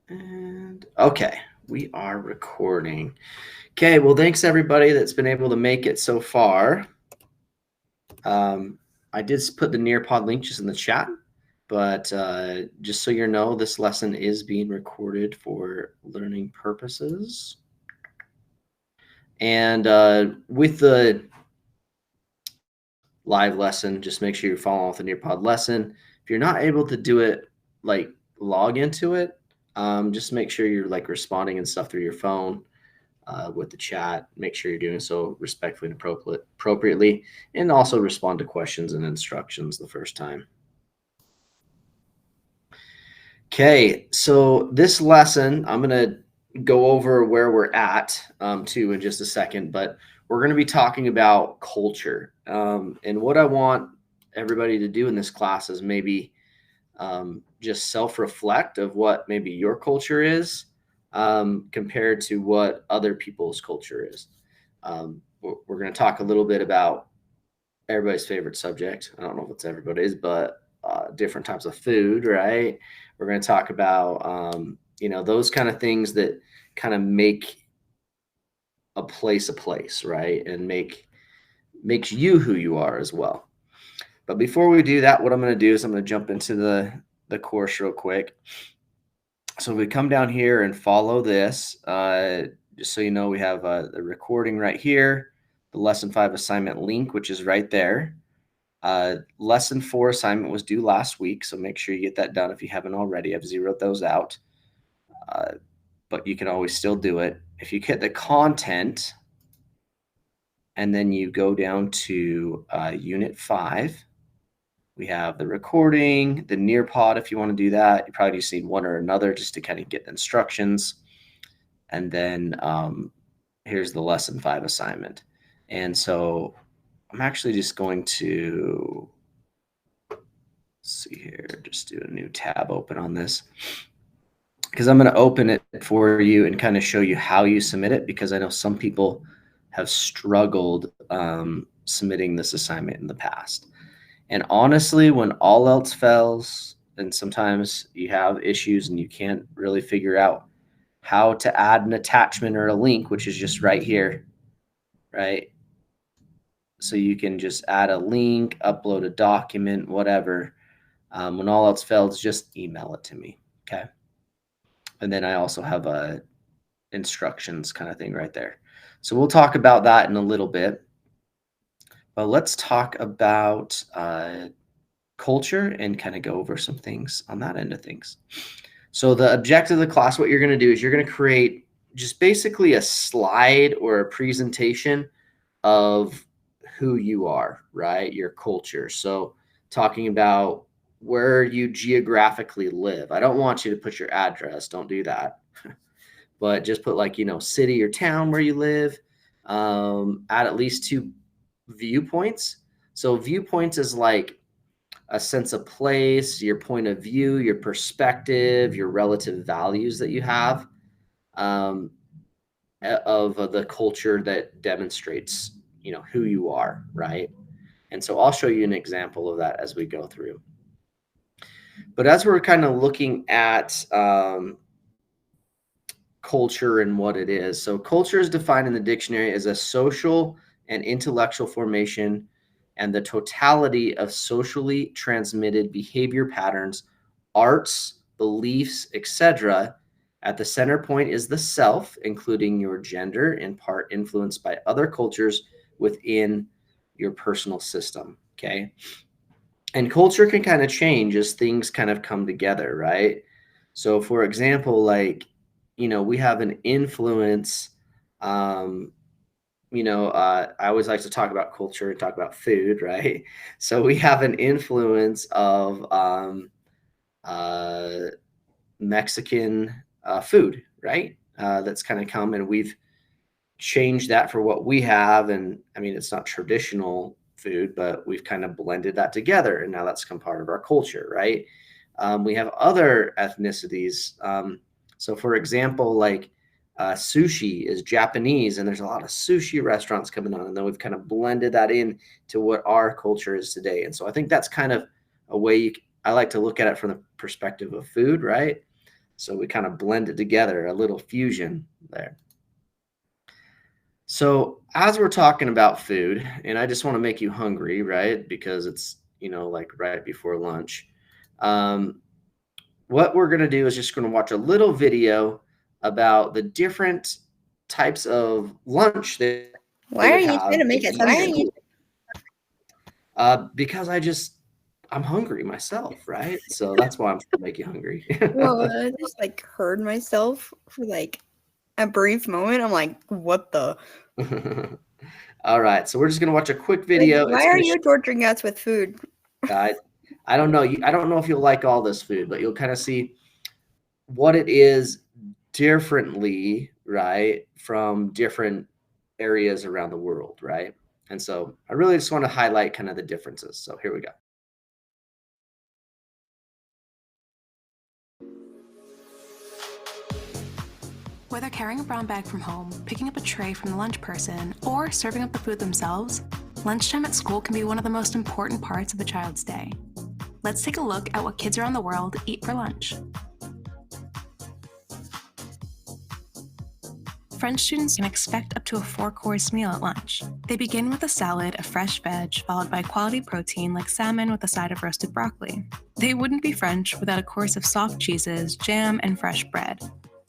And okay, we are recording. Okay, well, thanks everybody that's been able to make it so far. I did put the Nearpod link just in the chat, but just so you know, this lesson is being recorded for learning purposes. And with the live lesson, just make sure you're following with the Nearpod lesson. If you're not able to do it, like log into it, just make sure you're like responding and stuff through your phone. With the chat. Make sure you're doing so respectfully and appropriately, and also respond to questions and instructions the first time. Okay, so this lesson, I'm going to go over where we're at too in just a second, but we're going to be talking about culture. And what I want everybody to do in this class is maybe just self-reflect of what maybe your culture is compared to what other people's culture is. We're going to talk a little bit about everybody's favorite subject. I don't know if it's everybody's, but different types of food, right? We're going to talk about, those kind of things that kind of make a place, right? And makes you who you are as well. But before we do that, what I'm going to do is I'm going to jump into the course real quick. So we come down here and follow this, just so you know, we have the recording right here, the lesson 5 assignment link, which is right there. Lesson 4 assignment was due last week, so make sure you get that done if you haven't already. I've zeroed those out, but you can always still do it. If you hit the content and then you go down to Unit 5, we have the recording, the Nearpod if you want to do that. You probably just need one or another just to kind of get instructions. And then here's the lesson 5 assignment. And so I'm actually just going to see here, just do a new tab open on this, because I'm going to open it for you and kind of show you how you submit it, because I know some people have struggled submitting this assignment in the past. And honestly, when all else fails, and sometimes you have issues and you can't really figure out how to add an attachment or a link, which is just right here, right? So you can just add a link, upload a document, whatever. When all else fails, just email it to me, okay? And then I also have a instructions kind of thing right there. So we'll talk about that in a little bit. But let's talk about culture and kind of go over some things on that end of things. So the objective of the class, what you're going to do is you're going to create just basically a slide or a presentation of who you are, right? Your culture. So talking about where you geographically live. I don't want you to put your address. Don't do that. But just put like, city or town where you live. Add at least 2 viewpoints. So viewpoints is like a sense of place, your point of view, your perspective, your relative values that you have um, of the culture that demonstrates, who you are, right? And so I'll show you an example of that as we go through. But as we're kind of looking at culture and what it is. So culture is defined in the dictionary as a social and intellectual formation and the totality of socially transmitted behavior patterns, arts, beliefs, etc. At the center point is the self, including your gender, in part influenced by other cultures within your personal system. Okay. And culture can kind of change as things kind of come together, right? So, for example, like, we have an influence. Um, I always like to talk about culture and talk about food, right? So we have an influence of uh, Mexican food, right? That's kind of come, and we've changed that for what we have. And I mean, it's not traditional food, but we've kind of blended that together, and now that's become part of our culture, right? We have other ethnicities. So, for example, like sushi is Japanese, and there's a lot of sushi restaurants coming on, and then we've kind of blended that in to what our culture is today. And so I think that's kind of a way I like to look at it from the perspective of food, right? So we kind of blend it together, a little fusion there. So as we're talking about food, and I just want to make you hungry, right? Because it's, like right before lunch. Um, what we're going to do is just going to watch a little video about the different types of lunch that they Why are would you trying have to make it in spicy? school. Because I'm hungry myself, right? So that's why I'm trying to make you hungry. Well, I just heard myself for a brief moment. I'm like, what the? All right, so we're just gonna watch a quick video. It's Why are gonna. you torturing us with food? I, I don't know. I don't know if you'll like all this food, but you'll kind of see what it is differently, right, from different areas around the world, right? And so I really just want to highlight kind of the differences. So here we go. Whether carrying a brown bag from home, picking up a tray from the lunch person, or serving up the food themselves, lunchtime at school can be one of the most important parts of a child's day. Let's take a look at what kids around the world eat for lunch. French students can expect up to a 4-course meal at lunch. They begin with a salad of fresh veg, followed by quality protein like salmon with a side of roasted broccoli. They wouldn't be French without a course of soft cheeses, jam, and fresh bread.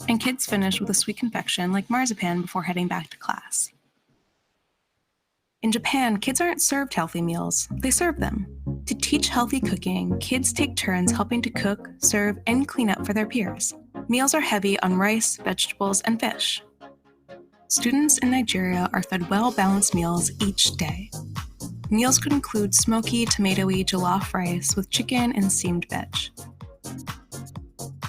And kids finish with a sweet confection like marzipan before heading back to class. In Japan, kids aren't served healthy meals, they serve them. To teach healthy cooking, kids take turns helping to cook, serve, and clean up for their peers. Meals are heavy on rice, vegetables, and fish. Students in Nigeria are fed well-balanced meals each day. Meals could include smoky, tomatoey jollof rice with chicken and steamed veg.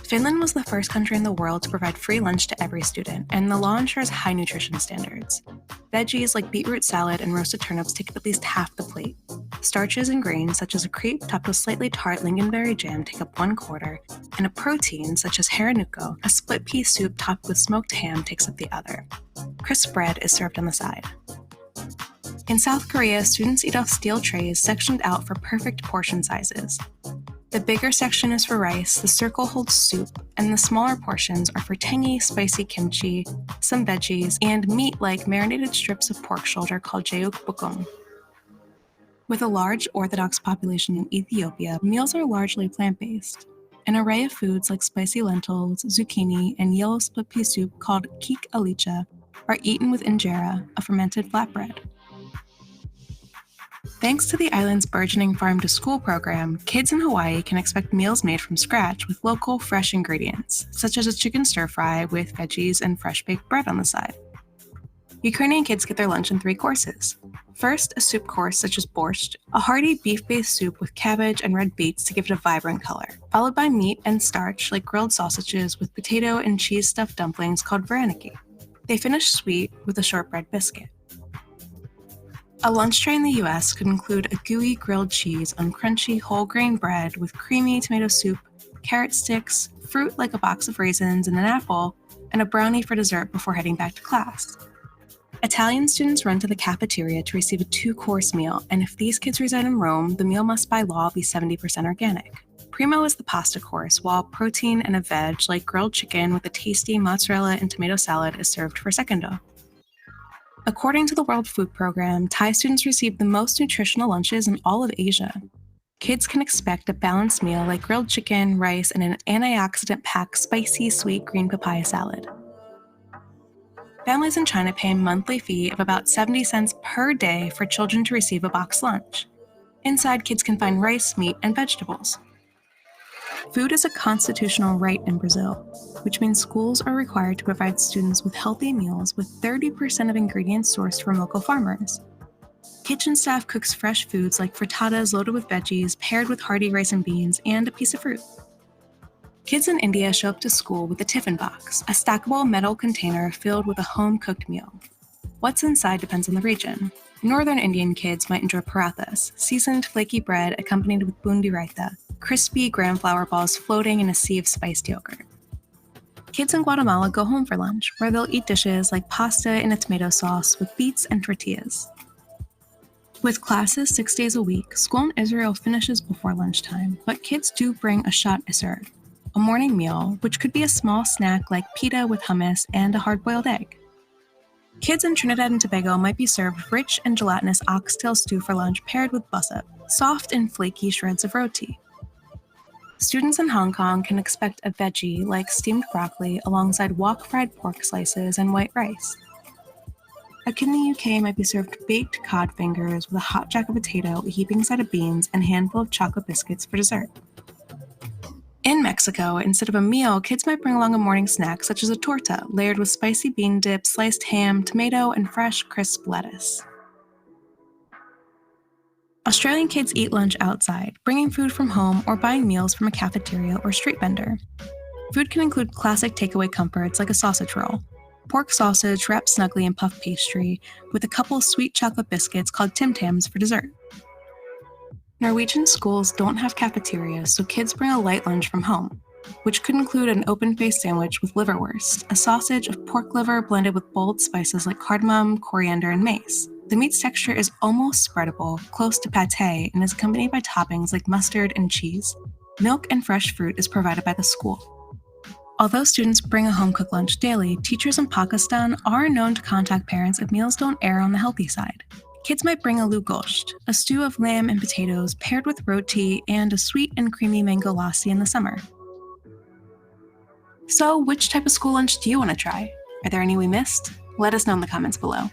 Finland was the first country in the world to provide free lunch to every student, and the law ensures high nutrition standards. Veggies like beetroot salad and roasted turnips take up at least half the plate. Starches and grains, such as a crepe topped with slightly tart lingonberry jam, take up 1/4, and a protein, such as haranuko, a split pea soup topped with smoked ham, takes up the other. Crisp bread is served on the side. In South Korea, students eat off steel trays sectioned out for perfect portion sizes. The bigger section is for rice, the circle holds soup, and the smaller portions are for tangy, spicy kimchi, some veggies, and meat like marinated strips of pork shoulder called Geo Blk3 With a large Orthodox population in Ethiopia, meals are largely plant-based. An array of foods like spicy lentils, zucchini, and yellow split pea soup called kik alicha are eaten with injera, a fermented flatbread. Thanks to the island's burgeoning farm-to-school program, kids in Hawaii can expect meals made from scratch with local, fresh ingredients, such as a chicken stir-fry with veggies and fresh-baked bread on the side. Ukrainian kids get their lunch in 3 courses. First, a soup course such as borscht, a hearty beef-based soup with cabbage and red beets to give it a vibrant color, followed by meat and starch like grilled sausages with potato and cheese-stuffed dumplings called vareniki. They finish sweet with a shortbread biscuit. A lunch tray in the US could include a gooey grilled cheese on crunchy whole grain bread with creamy tomato soup, carrot sticks, fruit like a box of raisins and an apple, and a brownie for dessert before heading back to class. Italian students run to the cafeteria to receive a 2-course meal, and if these kids reside in Rome, the meal must by law be 70% organic. Primo is the pasta course, while protein and a veg like grilled chicken with a tasty mozzarella and tomato salad is served for secondo. According to the World Food Program, Thai students receive the most nutritional lunches in all of Asia. Kids can expect a balanced meal like grilled chicken, rice, and an antioxidant-packed spicy sweet green papaya salad. Families in China pay a monthly fee of about 70 cents per day for children to receive a boxed lunch. Inside, kids can find rice, meat, and vegetables. Food is a constitutional right in Brazil, which means schools are required to provide students with healthy meals with 30% of ingredients sourced from local farmers. Kitchen staff cooks fresh foods like frittatas loaded with veggies, paired with hearty rice and beans, and a piece of fruit. Kids in India show up to school with a tiffin box, a stackable metal container filled with a home-cooked meal. What's inside depends on the region. Northern Indian kids might enjoy parathas, seasoned flaky bread accompanied with bundi raita, crispy gram flour balls floating in a sea of spiced yogurt. Kids in Guatemala go home for lunch, where they'll eat dishes like pasta in a tomato sauce with beets and tortillas. With classes 6 days a week, school in Israel finishes before lunchtime, but kids do bring a shot dessert. a morning meal, which could be a small snack like pita with hummus and a hard-boiled egg. Kids in Trinidad and Tobago might be served rich and gelatinous oxtail stew for lunch paired with bussap, soft and flaky shreds of roti. Students in Hong Kong can expect a veggie like steamed broccoli alongside wok-fried pork slices and white rice. A kid in the UK might be served baked cod fingers with a hot jacket potato, a heaping side of beans, and a handful of chocolate biscuits for dessert. In Mexico, instead of a meal, kids might bring along a morning snack such as a torta layered with spicy bean dip, sliced ham, tomato, and fresh, crisp lettuce. Australian kids eat lunch outside, bringing food from home or buying meals from a cafeteria or street vendor. Food can include classic takeaway comforts like a sausage roll, pork sausage wrapped snugly in puff pastry, with a couple of sweet chocolate biscuits called Tim Tams for dessert. Norwegian schools don't have cafeterias, so kids bring a light lunch from home, which could include an open-faced sandwich with liverwurst, a sausage of pork liver blended with bold spices like cardamom, coriander, and mace. The meat's texture is almost spreadable, close to pâté, and is accompanied by toppings like mustard and cheese. Milk and fresh fruit is provided by the school. Although students bring a home-cooked lunch daily, teachers in Pakistan are known to contact parents if meals don't err on the healthy side. Kids might bring a lugosht, a stew of lamb and potatoes paired with roti and a sweet and creamy mango lassi in the summer. So, which type of school lunch do you want to try? Are there any we missed? Let us know in the comments below.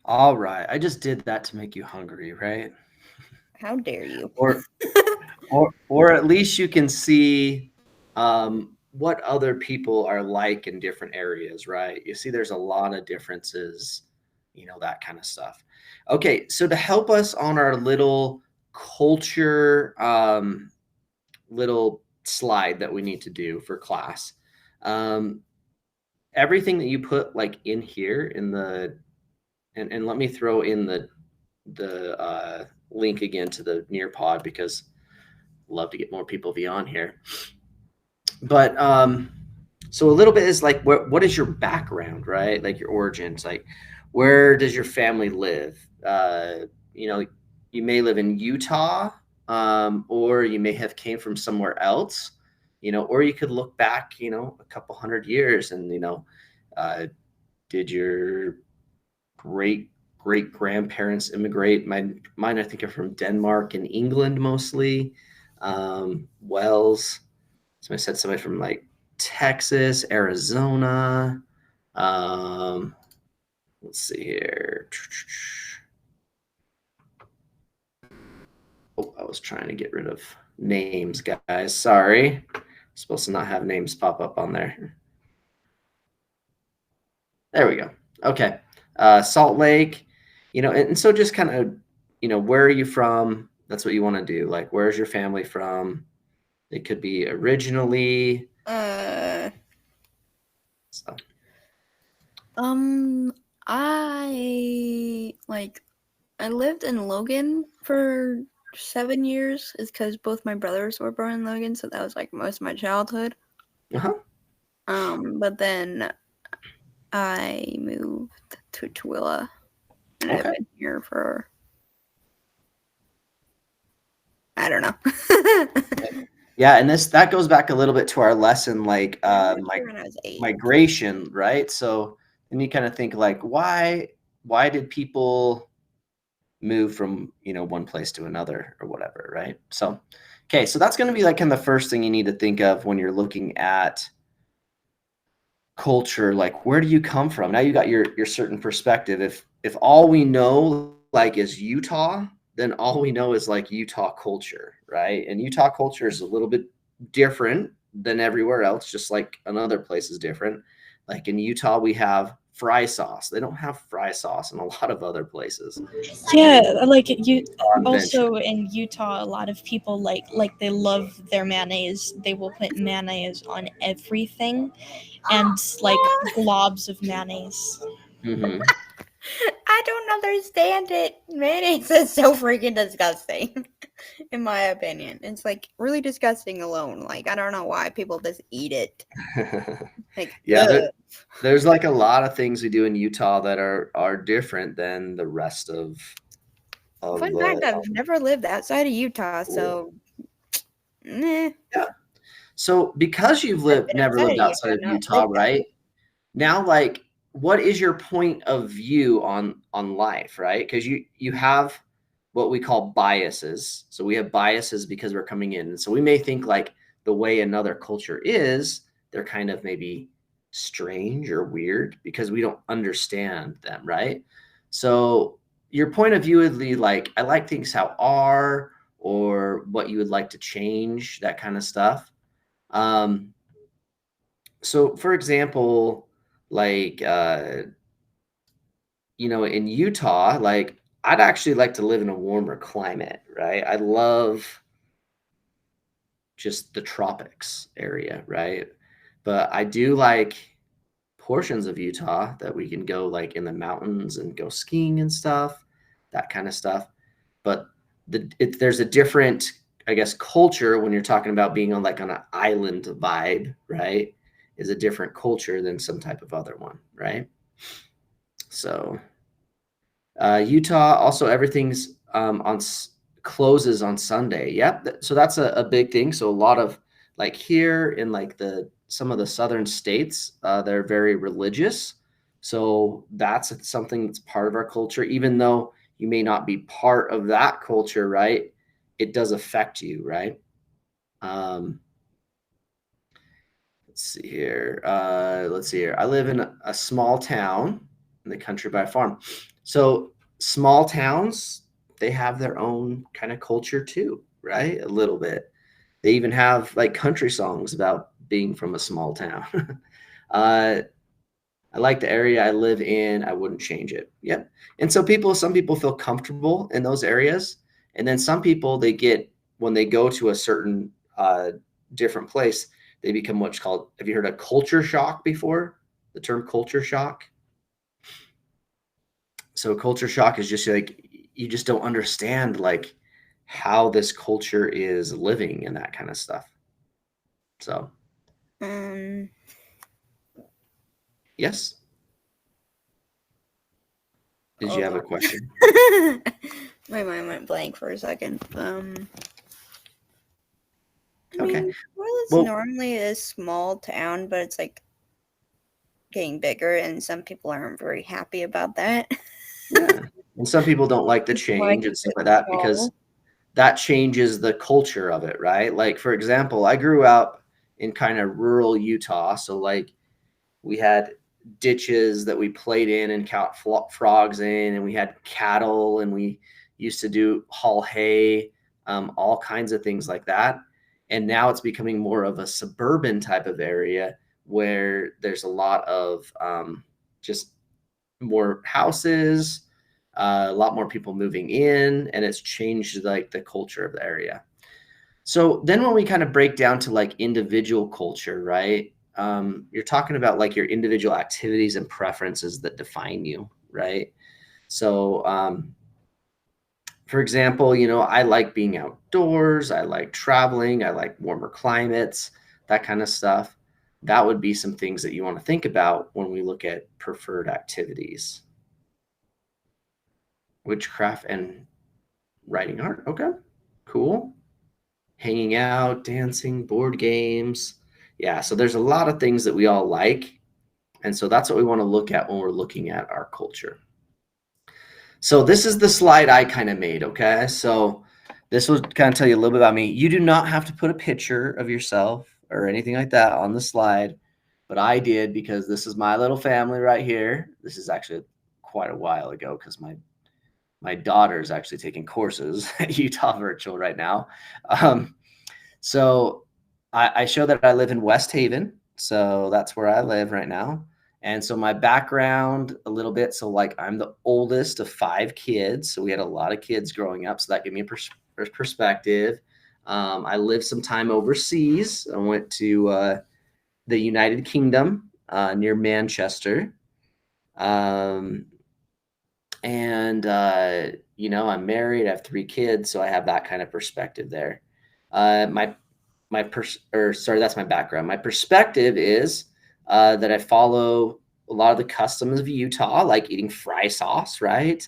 All right. I just did that to make you hungry, right? How dare you? Or at least you can see what other people are like in different areas, right? You see there's a lot of differences, that kind of stuff. Okay, so to help us on our little culture little slide that we need to do for class, everything that you put like in here in the and let me throw in the link again to the Nearpod because love to get more people beyond here. But so a little bit is like what is your background, right? Like your origins, like where does your family live? You may live in Utah, or you may have came from somewhere else, or you could look back, a couple hundred years and did your great grandparents immigrate? Mine I think are from Denmark and England mostly. Wells. Somebody said somebody from like Texas, Arizona. Let's see here. Oh, I was trying to get rid of names, guys. Sorry. I'm supposed to not have names pop up on there. There we go. Okay. Salt Lake, and so just kind of, where are you from? That's what you want to do. Like, where's your family from? It could be originally. So. I lived in Logan for 7 years. It's because both my brothers were born in Logan, so that was like most of my childhood. But then I moved to Tooele, and I've been here for I don't know. Yeah, and that goes back a little bit to our lesson, like migration, right? So then you kind of think like, why did people move from one place to another or whatever, right? So okay, so that's going to be like kind of the first thing you need to think of when you're looking at culture. Like, where do you come from? Now you got your certain perspective. If all we know like is Utah, then all we know is like Utah culture, right? And Utah culture is a little bit different than everywhere else, just like another place is different. Like in Utah, we have fry sauce. They don't have fry sauce in a lot of other places. Yeah, like you also in Utah, a lot of people like they love their mayonnaise. They will put mayonnaise on everything, and like globs of mayonnaise. Mm-hmm. I don't understand it. Mayonnaise is so freaking disgusting, in my opinion. It's like really disgusting alone. Like, I don't know why people just eat it. Like, yeah, there's like a lot of things we do in Utah that are different than the rest of of Fun the. fact: I've never lived outside of Utah, Cool. so yeah. So because you've I've been never lived outside of not Utah, lived there. right? Now, like, what is your point of view on life, right? Because you have what we call biases. So we have biases because we're coming in, and so we may think like the way another culture is, they're kind of maybe strange or weird because we don't understand them, right? So your point of view would be like, I like things how are, or what you would like to change, that kind of stuff. So for example, like in Utah, like I'd actually like to live in a warmer climate, right? I love just the tropics area, right? But I do like portions of Utah that we can go like in the mountains and go skiing and stuff, that kind of stuff. But there's a different, I guess, culture when you're talking about being on an island vibe, right? Is a different culture than some type of other one, right? So Utah also everything's closes on Sunday. Yep. So that's a big thing. So a lot of like here in like some of the southern states, they're very religious. So that's something that's part of our culture, even though you may not be part of that culture, right? It does affect you, right? Let's see here. I live in a small town in the country by a farm. So small towns, they have their own kind of culture too, right? A little bit. They even have like country songs about being from a small town. I like the area I live in. I wouldn't change it. Yep. And so some people feel comfortable in those areas. And then some people, when they go to a certain different place, they become what's called, have you heard of culture shock before? The term culture shock? So culture shock is just like, you just don't understand like how this culture is living and that kind of stuff. So, yes. Did you have a question? My mind went blank for a second. Okay. It's normally a small town, but it's like getting bigger, and some people aren't very happy about that. Yeah. And some people don't like the change and stuff like that because that changes the culture of it, right? Like, for example, I grew up in kind of rural Utah. So, like, we had ditches that we played in and caught frogs in, and we had cattle, and we used to haul hay, all kinds of things like that. And now it's becoming more of a suburban type of area where there's a lot of just more houses, a lot more people moving in, and it's changed like the culture of the area. So then when we kind of break down to like individual culture, right? You're talking about like your individual activities and preferences that define you, right? So, for example, I like being outdoors. I like traveling. I like warmer climates, that kind of stuff. That would be some things that you want to think about when we look at preferred activities. Witchcraft and writing art. Okay, cool. Hanging out, dancing, board games. Yeah, so there's a lot of things that we all like. And so that's what we want to look at when we're looking at our culture. So this is the slide I kind of made, okay? So this will kind of tell you a little bit about me. You do not have to put a picture of yourself or anything like that on the slide, but I did because this is my little family right here. This is actually quite a while ago because my daughter is actually taking courses at Utah Virtual right now. So I show that I live in West Haven. So that's where I live right now. And so my background a little bit. So like I'm the oldest of 5 kids. So we had a lot of kids growing up. So that gave me a perspective. I lived some time overseas. I went to the United Kingdom near Manchester. I'm married. I have 3 kids. So I have that kind of perspective there. That's my background. My perspective is that I follow a lot of the customs of Utah, like eating fry sauce, right?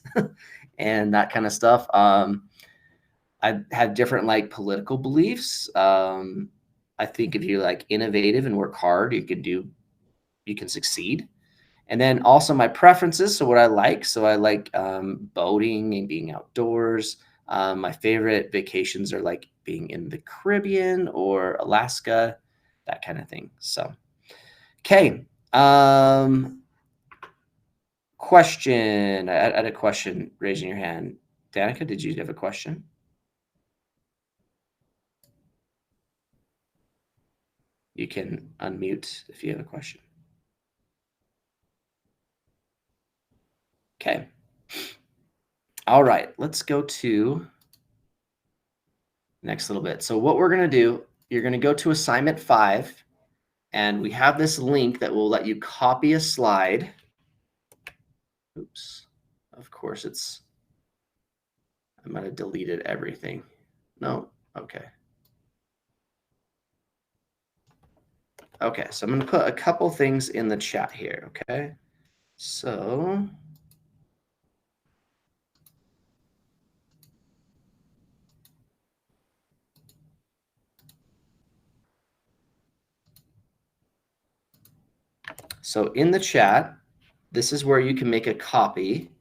and that kind of stuff. I have different like political beliefs. I think if you like innovative and work hard, you can succeed. And then also my preferences. So what I like, boating and being outdoors. My favorite vacations are like being in the Caribbean or Alaska, that kind of thing. So, okay. Question. I had a question raising your hand. Danica, did you have a question? You can unmute if you have a question. Okay. All right, let's go to next little bit. So what we're going to do, you're going to go to assignment 5, and we have this link that will let you copy a slide. Oops. Of course I might have deleted everything. No. Okay. Okay, so I'm going to put a couple things in the chat here, okay? So in the chat, this is where you can make a copy,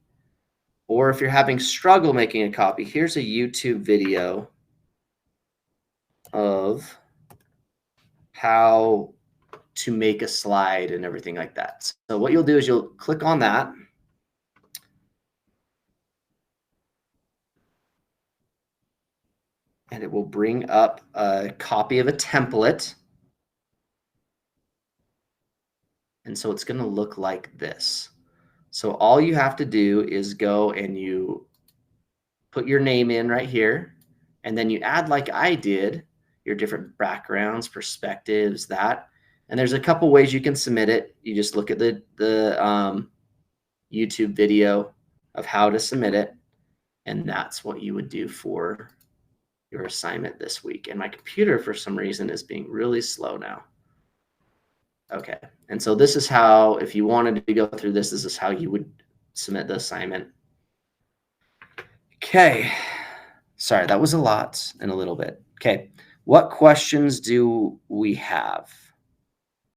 or if you're having struggle making a copy, here's a YouTube video of how to make a slide and everything like that. So what you'll do is you'll click on that. And it will bring up a copy of a template. And so it's going to look like this. So all you have to do is go and you put your name in right here. And then you add, like I did, your different backgrounds, perspectives, that. And there's a couple ways you can submit it. You just look at the YouTube video of how to submit it. And that's what you would do for your assignment this week. And my computer, for some reason, is being really slow now. Okay. And so this is how, if you wanted to go through this is how you would submit the assignment. Okay. Sorry, that was a lot in a little bit. Okay. What questions do we have?